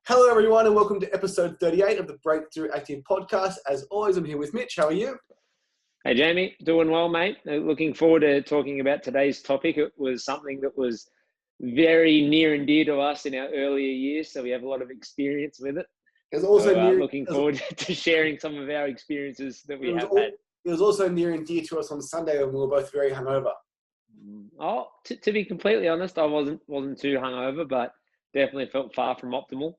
Hello, everyone, and welcome to episode 38 of the Breakthrough Active podcast. As always, I'm here with Mitch. How are you? Hey, Jamie. Doing well, mate. Looking forward to talking about today's topic. It was something that was very near and dear to us in our earlier years, so we have a lot of experience with it. It was also looking forward to sharing some of our experiences that we have had. It was also near and dear to us on Sunday when we were both very hungover. Oh, to be completely honest, I wasn't too hungover, but definitely felt far from optimal.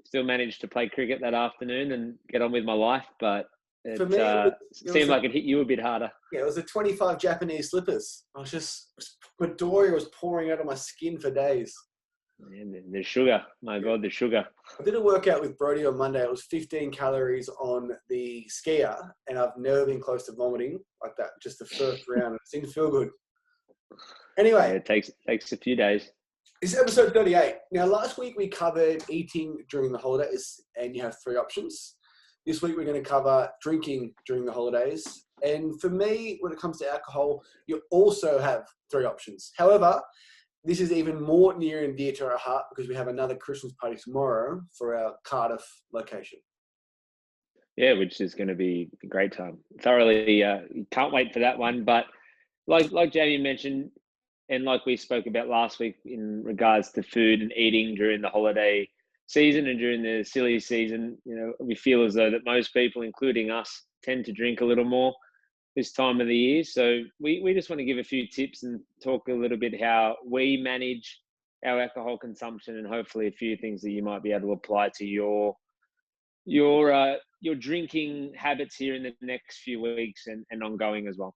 Still managed to play cricket that afternoon and get on with my life, but it seemed like it hit you a bit harder. Yeah, it was the 25 Japanese slippers. Midoriya was pouring out of my skin for days. And the sugar, my God, the sugar. I did a workout with Brody on Monday. It was 15 calories on the skier, and I've never been close to vomiting like that. Just the first round. It didn't feel good. Anyway. Yeah, it takes a few days. This is episode 38. Now, last week we covered eating during the holidays, and you have three options. This week we're going to cover drinking during the holidays. And for me, when it comes to alcohol, you also have three options. However, this is even more near and dear to our heart because we have another Christmas party tomorrow for our Cardiff location. Yeah, which is going to be a great time. Thoroughly can't wait for that one. But like Jamie mentioned, and like we spoke about last week in regards to food and eating during the holiday season and during the silly season, we feel as though that most people, including us, tend to drink a little more this time of the year. So we just want to give a few tips and talk a little bit how we manage our alcohol consumption and hopefully a few things that you might be able to apply to your drinking habits here in the next few weeks and ongoing as well.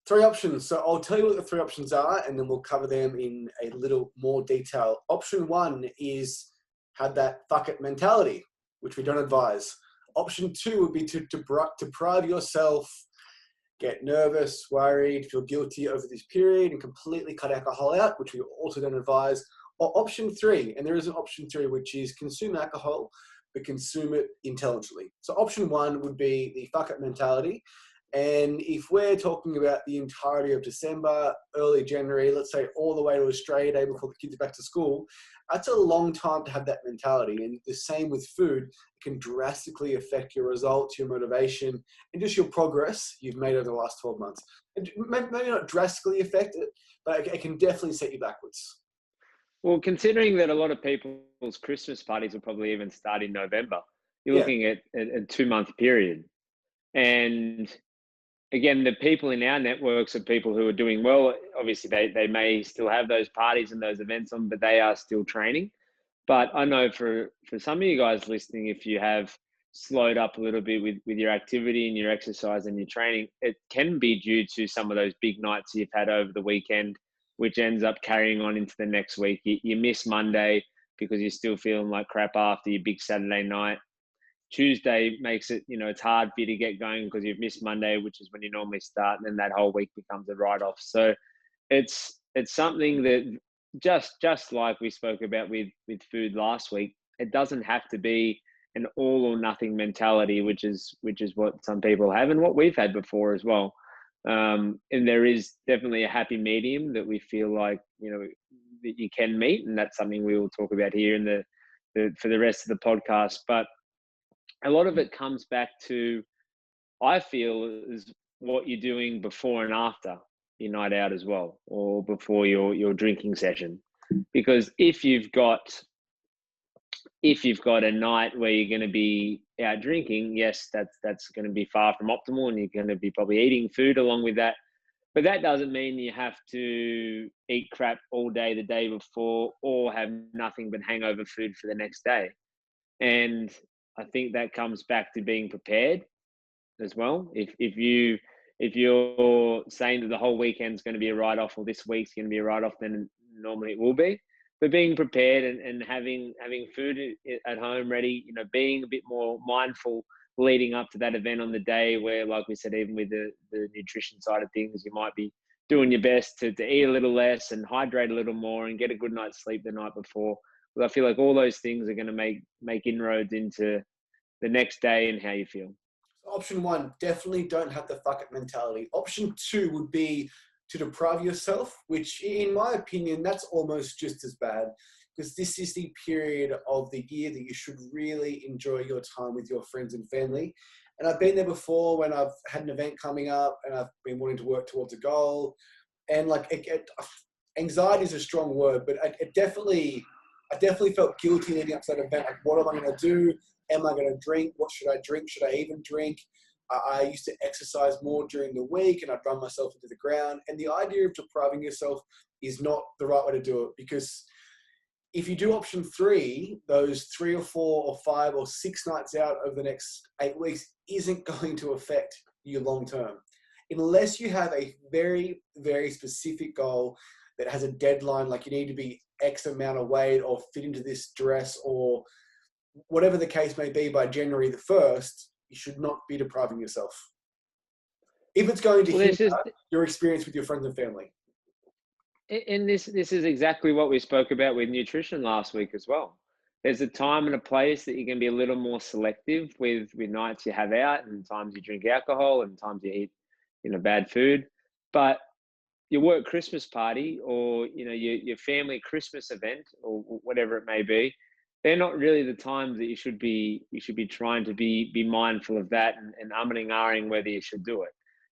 Three options. So I'll tell you what the three options are, and then we'll cover them in a little more detail. Option one is have that fuck it mentality, which we don't advise. Option two would be to deprive yourself, get nervous, worried, feel guilty over this period, and completely cut alcohol out, which we also don't advise. Or option three, and there is an option three, which is consume alcohol, but consume it intelligently. So option one would be the fuck it mentality. And if we're talking about the entirety of December, early January, let's say all the way to Australia Day before the kids are back to school, that's a long time to have that mentality. And the same with food, it can drastically affect your results, your motivation, and just your progress you've made over the last 12 months. And maybe not drastically affect it, but it can definitely set you backwards. Well, considering that a lot of people's Christmas parties will probably even start in November, you're looking at a 2-month period. And again, the people in our networks are people who are doing well. Obviously, they may still have those parties and those events on, but they are still training. But I know for some of you guys listening, if you have slowed up a little bit with your activity and your exercise and your training, it can be due to some of those big nights you've had over the weekend, which ends up carrying on into the next week. You miss Monday because you're still feeling like crap after your big Saturday night. Tuesday makes it, it's hard for you to get going because you've missed Monday, which is when you normally start, and then that whole week becomes a write-off. So it's something that just like we spoke about with food last week, it doesn't have to be an all or nothing mentality, which is what some people have and what we've had before as well. And there is definitely a happy medium that we feel like, that you can meet, and that's something we will talk about here in for the rest of the podcast. But a lot of it comes back to, I feel, is what you're doing before and after your night out as well, or before your drinking session. Because if you've got a night where you're going to be out drinking, yes, that's going to be far from optimal, and you're going to be probably eating food along with that. But that doesn't mean you have to eat crap all day the day before, or have nothing but hangover food for the next day. And I think that comes back to being prepared as well. If you're saying that the whole weekend's going to be a write-off, or this week's going to be a write-off, then normally it will be. But being prepared and having food at home ready, being a bit more mindful leading up to that event on the day, where, like we said, even with the nutrition side of things, you might be doing your best to eat a little less and hydrate a little more and get a good night's sleep the night before. But I feel like all those things are going to make inroads into the next day and how you feel. Option one, definitely don't have the fuck it mentality. Option two would be to deprive yourself, which in my opinion, that's almost just as bad. because this is the period of the year that you should really enjoy your time with your friends and family. And I've been there before when I've had an event coming up and I've been wanting to work towards a goal. And like, anxiety is a strong word, but I definitely felt guilty leading up to that event. Like, what am I going to do? Am I going to drink? What should I drink? Should I even drink? I used to exercise more during the week and I'd run myself into the ground. And the idea of depriving yourself is not the right way to do it, because if you do option 3, those 3 or 4 or 5 or 6 nights out over the next 8 weeks isn't going to affect you long term. Unless you have a very, very specific goal that has a deadline, like you need to be X amount of weight or fit into this dress or whatever the case may be by January the 1st, you should not be depriving yourself. If it's going to hinder your experience with your friends and family. And this is exactly what we spoke about with nutrition last week as well. There's a time and a place that you can be a little more selective with nights you have out and times you drink alcohol and times you eat, bad food. But your work Christmas party or, your family Christmas event or whatever it may be, they're not really the times that you should be trying to be mindful of that and umming and ahhing whether you should do it.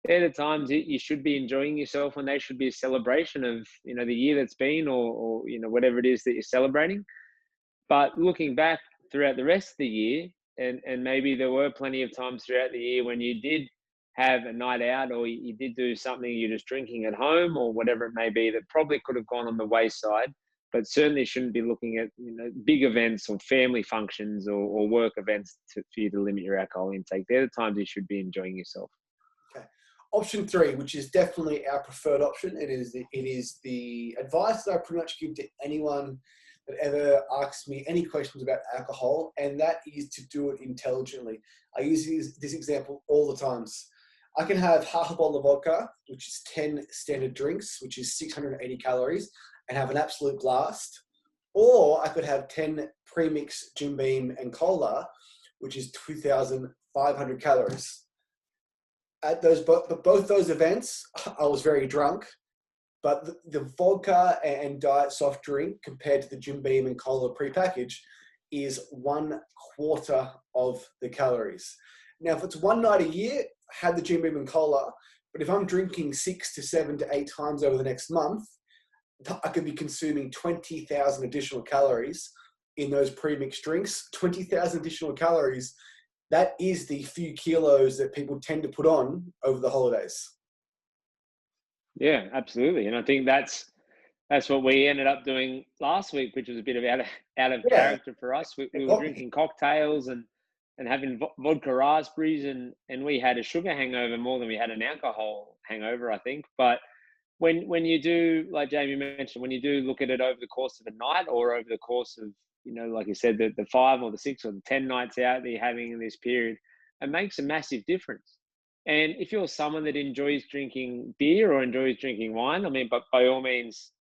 They're the times that you should be enjoying yourself, and they should be a celebration of, the year that's been or whatever it is that you're celebrating. But looking back throughout the rest of the year, and maybe there were plenty of times throughout the year when you did have a night out or you did do something, you're just drinking at home or whatever it may be, that probably could have gone on the wayside, but certainly shouldn't be looking at big events or family functions or work events for you to limit your alcohol intake. They're the times you should be enjoying yourself. Okay. Option 3, which is definitely our preferred option. It is the advice that I pretty much give to anyone that ever asks me any questions about alcohol, and that is to do it intelligently. I use this example all the times. I can have half a bottle of vodka, which is 10 standard drinks, which is 680 calories, and have an absolute blast. Or I could have 10 premix Jim Beam and cola, which is 2,500 calories. At both those events, I was very drunk, but the vodka and diet soft drink compared to the Jim Beam and cola prepackaged is 1/4 of the calories. Now, if it's one night a year, have the Jim Beam and cola, but if I'm drinking 6 to 7 to 8 times over the next month, I could be consuming 20,000 additional calories in those pre-mixed drinks. 20,000 additional calories, that is the few kilos that people tend to put on over the holidays. Yeah, absolutely. And I think that's what we ended up doing last week, which was a bit of out of character for us. We were drinking cocktails and having vodka raspberries, and we had a sugar hangover more than we had an alcohol hangover, I think. But when you do, like Jamie mentioned, when you do look at it over the course of a night or over the course of, like you said, the 5 or the 6 or the 10 nights out that you're having in this period, it makes a massive difference. And if you're someone that enjoys drinking beer or enjoys drinking wine, I mean, but by all means,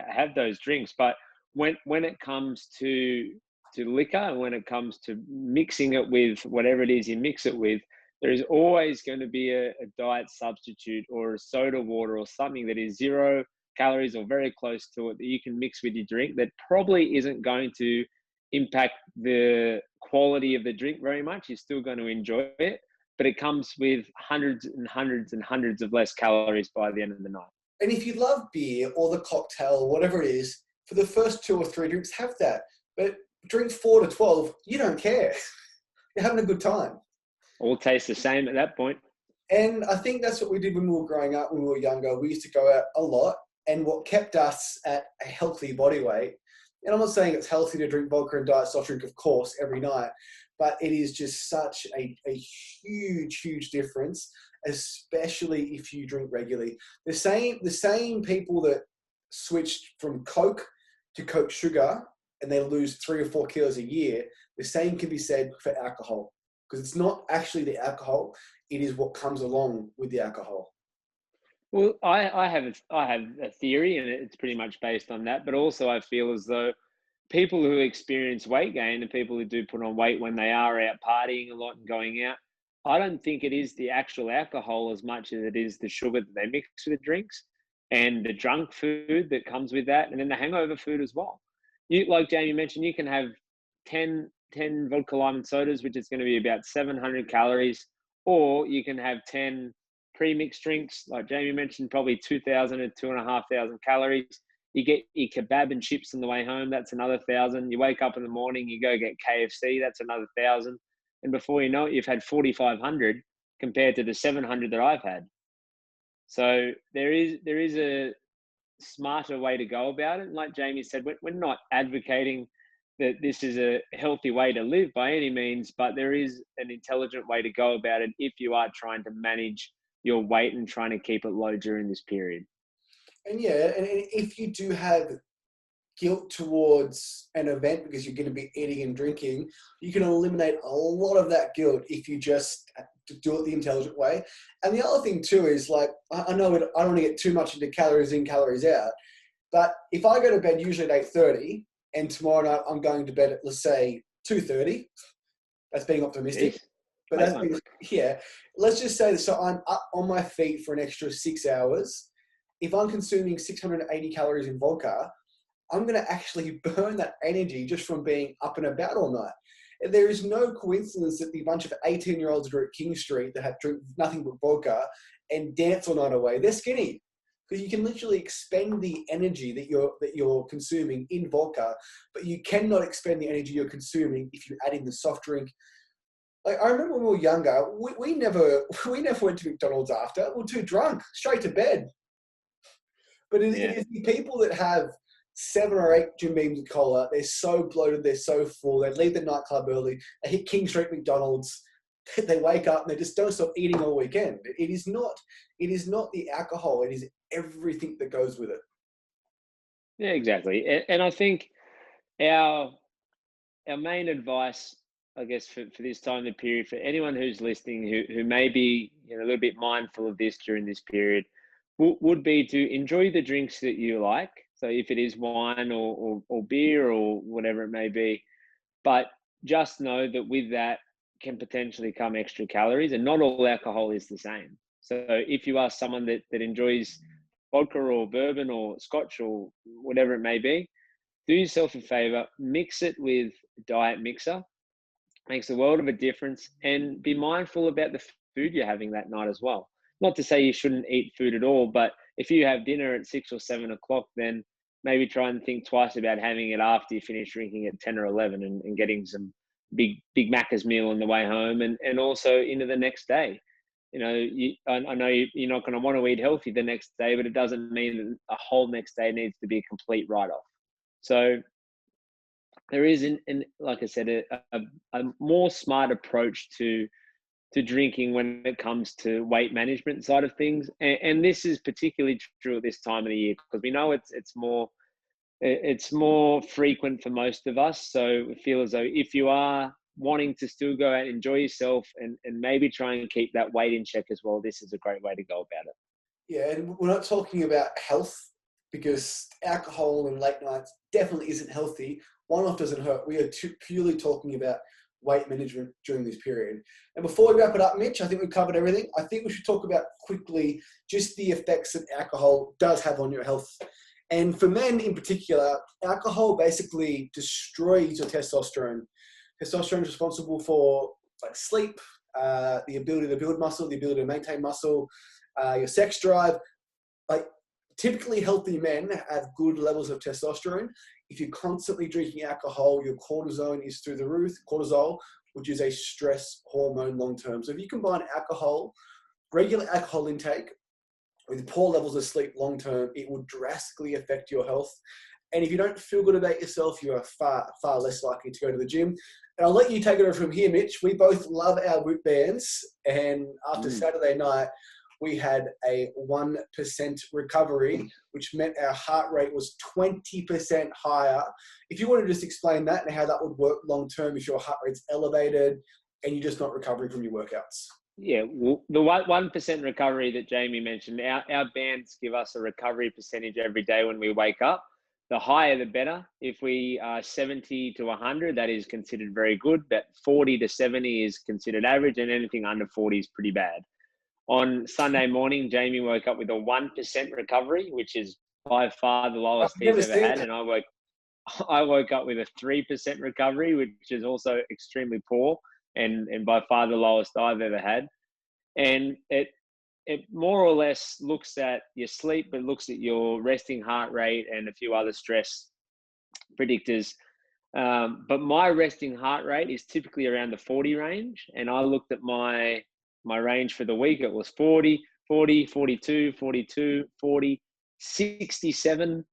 have those drinks. But when it comes to liquor and when it comes to mixing it with whatever it is you mix it with, there is always going to be a diet substitute or a soda water or something that is 0 calories or very close to it that you can mix with your drink that probably isn't going to impact the quality of the drink very much. You're still going to enjoy it, but it comes with hundreds and hundreds and hundreds of less calories by the end of the night. And if you love beer or the cocktail or whatever it is, for the first 2 or 3 drinks, have that. But drink 4 to 12, you don't care. You're having a good time. All tastes the same at that point. And I think that's what we did when we were growing up, when we were younger. We used to go out a lot. And what kept us at a healthy body weight, and I'm not saying it's healthy to drink vodka and diet soft drink, of course, every night, but it is just such a huge, huge difference, especially if you drink regularly. The same people that switched from Coke to Coke Sugar and they lose 3 or 4 kilos a year, the same can be said for alcohol, because it's not actually the alcohol, it is what comes along with the alcohol. Well, I have a theory, and it's pretty much based on that. But also, I feel as though people who experience weight gain and people who do put on weight when they are out partying a lot and going out, I don't think it is the actual alcohol as much as it is the sugar that they mix with the drinks and the junk food that comes with that, and then the hangover food as well. like Jamie mentioned, you can have 10 vodka lime and sodas, which is going to be about 700 calories, or you can have 10 pre-mixed drinks, like Jamie mentioned, probably 2,000 to 2,500 calories. You get your kebab and chips on the way home, that's another 1,000. You wake up in the morning, you go get KFC, that's another 1,000. And before you know it, you've had 4,500 compared to the 700 that I've had. So there is a smarter way to go about it. And like Jamie said, we're not advocating that this is a healthy way to live by any means, but there is an intelligent way to go about it if you are trying to manage your weight and trying to keep it low during this period. And yeah, and if you do have guilt towards an event because you're going to be eating and drinking, you can eliminate a lot of that guilt if you just do it the intelligent way. And the other thing too is, like, I know I don't want to get too much into calories in, calories out, but if I go to bed usually at 8:30 and tomorrow night I'm going to bed at, let's say, 2:30, that's being optimistic. Jeez. But that's being, yeah, let's just say that, so I'm up on my feet for an extra 6 hours. If I'm consuming 680 calories in vodka, I'm going to actually burn that energy just from being up and about all night. And there is no coincidence that the bunch of 18-year-olds who are at King Street that have drink nothing but vodka and dance all night away, they're skinny. Because you can literally expend the energy that you're consuming in vodka, but you cannot expend the energy you're consuming if you add in the soft drink. Like, I remember when we were younger, we never went to McDonald's after. We were too drunk, straight to bed. But it is the people that have 7 or 8 Jim Beams of cola, they're so bloated, they're so full, they leave the nightclub early, they hit King Street McDonald's, they wake up and they just don't stop eating all weekend. It is not the alcohol, it is everything that goes with it. Yeah, exactly. And I think our main advice, I guess, for this time of the period, for anyone who's listening who may be a little bit mindful of this during this period, would be to enjoy the drinks that you like. So if it is wine or beer or whatever it may be, but just know that with that can potentially come extra calories, and not all alcohol is the same. So if you are someone that enjoys vodka or bourbon or scotch or whatever it may be, do yourself a favor, mix it with diet mixer. Makes a world of a difference, and be mindful about the food you're having that night as well. Not to say you shouldn't eat food at all, but if you have dinner at 6 or 7 o'clock, then maybe try and think twice about having it after you finish drinking at 10 or 11 and getting some big Macca's meal on the way home and also into the next day. I know you're not going to want to eat healthy the next day, but it doesn't mean that a whole next day needs to be a complete write-off. So there is, like I said, a more smart approach to drinking when it comes to weight management side of things, and this is particularly true at this time of the year because we know it's more frequent for most of us. So we feel as though if you are wanting to still go out and enjoy yourself and maybe try and keep that weight in check as well, this is a great way to go about it. Yeah, and we're not talking about health because alcohol and late nights definitely isn't healthy. One-off doesn't hurt. We are purely talking about weight management during this period. And before we wrap it up, Mitch, I think we've covered everything. I think we should talk about quickly just the effects that alcohol does have on your health. And for men in particular, alcohol basically destroys your testosterone. Testosterone is responsible for sleep, the ability to build muscle, the ability to maintain muscle, your sex drive. Typically healthy men have good levels of testosterone. If you're constantly drinking alcohol, your cortisol is through the roof, cortisol, which is a stress hormone long-term. So if you combine regular alcohol intake with poor levels of sleep long-term, it will drastically affect your health. And if you don't feel good about yourself, you are far, far less likely to go to the gym. And I'll let you take it over from here, Mitch. We both love our Whoop bands. And after Saturday night, we had a 1% recovery, which meant our heart rate was 20% higher. If you want to just explain that and how that would work long-term if your heart rate's elevated and you're just not recovering from your workouts. Yeah, well, the 1% recovery that Jamie mentioned, our bands give us a recovery percentage every day when we wake up. The higher, the better. If we are 70 to 100, that is considered very good. But 40 to 70 is considered average, and anything under 40 is pretty bad. On Sunday morning, Jamie woke up with a 1% recovery, which is by far the lowest he's ever had. And I woke up with a 3% recovery, which is also extremely poor and by far the lowest I've ever had. And it more or less looks at your sleep, but looks at your resting heart rate and a few other stress predictors. But my resting heart rate is typically around the 40 range. And I looked at my range for the week. It was 40, 40, 42, 42, 40, 67,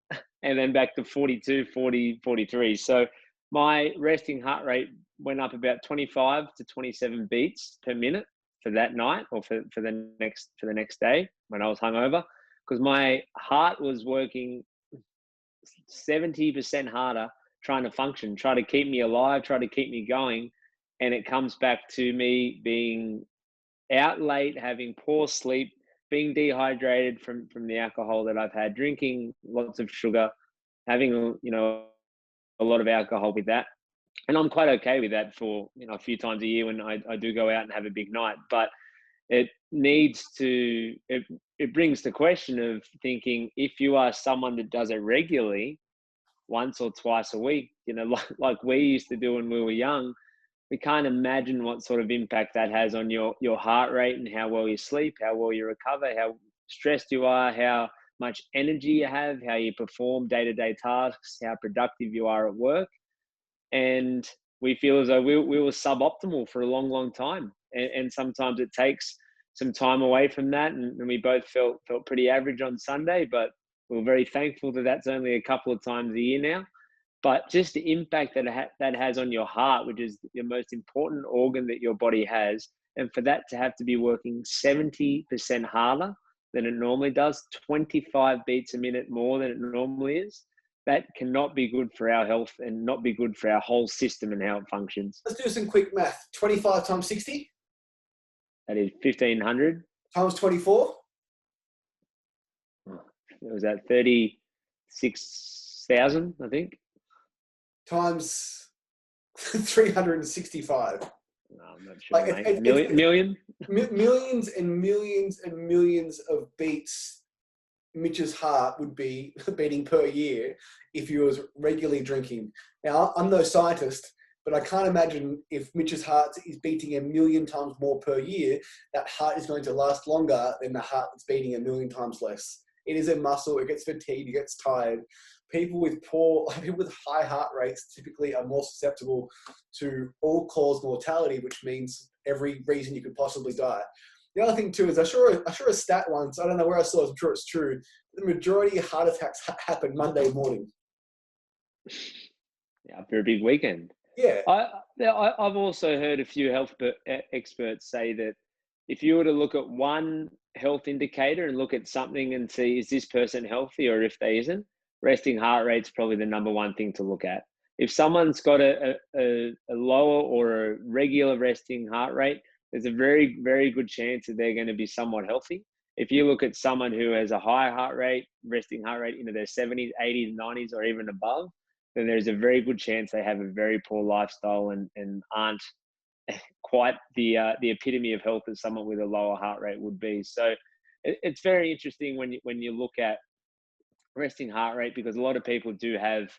and then back to 42, 40, 43. So my resting heart rate went up about 25 to 27 beats per minute for that night, or for the next day when I was hungover, because my heart was working 70% harder trying to function, try to keep me alive, try to keep me going. And it comes back to me being out late, having poor sleep, being dehydrated from the alcohol that I've had, drinking lots of sugar, having, a lot of alcohol with that. And I'm quite okay with that for, a few times a year when I do go out and have a big night. But it brings the question of thinking, if you are someone that does it regularly, once or twice a week, like we used to do when we were young, we can't imagine what sort of impact that has on your heart rate and how well you sleep, how well you recover, how stressed you are, how much energy you have, how you perform day-to-day tasks, how productive you are at work. And we feel as though we were suboptimal for a long, long time. And sometimes it takes some time away from that. And we both felt pretty average on Sunday, but we're very thankful that that's only a couple of times a year now. But just the impact that has on your heart, which is the most important organ that your body has, and for that to have to be working 70% harder than it normally does, 25 beats a minute more than it normally is, that cannot be good for our health and not be good for our whole system and how it functions. Let's do some quick math. 25 times 60? That is 1,500. Times 24? Was that 36,000, I think? Times 365. No, I'm not sure, mate. Million? Millions and millions and millions of beats Mitch's heart would be beating per year if he was regularly drinking. Now, I'm no scientist, but I can't imagine if Mitch's heart is beating 1 million times more per year, that heart is going to last longer than the heart that's beating 1 million times less. It is a muscle, it gets fatigued, it gets tired. People with high heart rates typically are more susceptible to all-cause mortality, which means every reason you could possibly die. The other thing too is I saw a stat once, I don't know where I saw it, I'm sure it's true, the majority of heart attacks happen Monday morning. Yeah, after a big weekend. Yeah. I've also heard a few health experts say that if you were to look at one health indicator and look at something and see, is this person healthy, or if they isn't, resting heart rate's probably the number one thing to look at. If someone's got a lower or a regular resting heart rate, there's a very, very good chance that they're going to be somewhat healthy. If you look at someone who has a high heart rate, resting heart rate into their 70s, 80s, 90s, or even above, then there's a very good chance they have a very poor lifestyle and aren't quite the epitome of health as someone with a lower heart rate would be. So it's very interesting when you look at resting heart rate, because a lot of people do have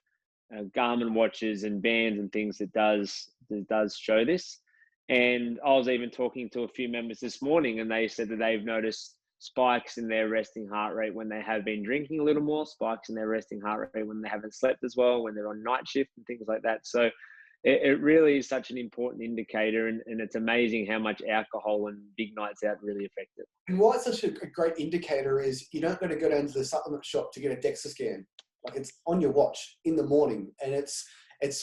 Garmin watches and bands and things that does show this. And I was even talking to a few members this morning, and they said that they've noticed spikes in their resting heart rate when they have been drinking a little more, spikes in their resting heart rate when they haven't slept as well, when they're on night shift and things like that. So it really is such an important indicator, and it's amazing how much alcohol and big nights out really affect it. And why it's such a great indicator is you don't got to go down to the supplement shop to get a DEXA scan. Like, it's on your watch in the morning, and it's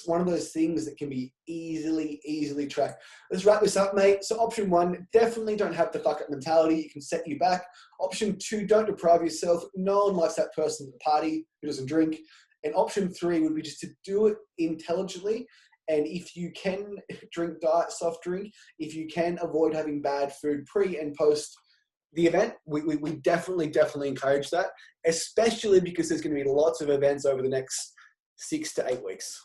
one of those things that can be easily tracked. Let's wrap this up, mate. So option 1, definitely don't have the fuck up mentality. It can set you back. Option 2, don't deprive yourself. No one likes that person at the party who doesn't drink. And option 3 would be just to do it intelligently. And if you can drink diet soft drink, if you can avoid having bad food pre and post the event, we definitely encourage that, especially because there's going to be lots of events over the next 6 to 8 weeks.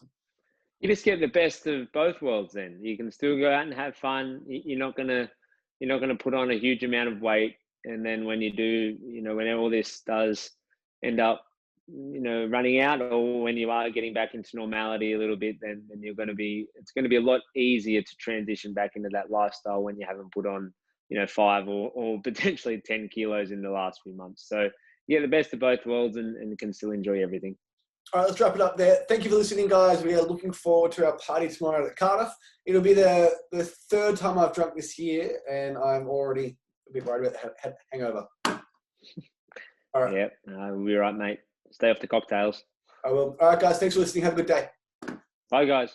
You just get the best of both worlds. Then you can still go out and have fun. You're not gonna put on a huge amount of weight, and then when you do, when all this does end up running out, or when you are getting back into normality a little bit, then it's going to be a lot easier to transition back into that lifestyle when you haven't put on 5 or potentially 10 kilos in the last few months. So yeah, the best of both worlds, and can still enjoy everything. All right, let's wrap it up there. Thank you for listening, guys. We are looking forward to our party tomorrow at Cardiff. It'll be the third time I've drunk this year, and I'm already a bit worried about the hangover. All right. Yeah, we'll be right, mate. Stay off the cocktails. I will. All right, guys. Thanks for listening. Have a good day. Bye, guys.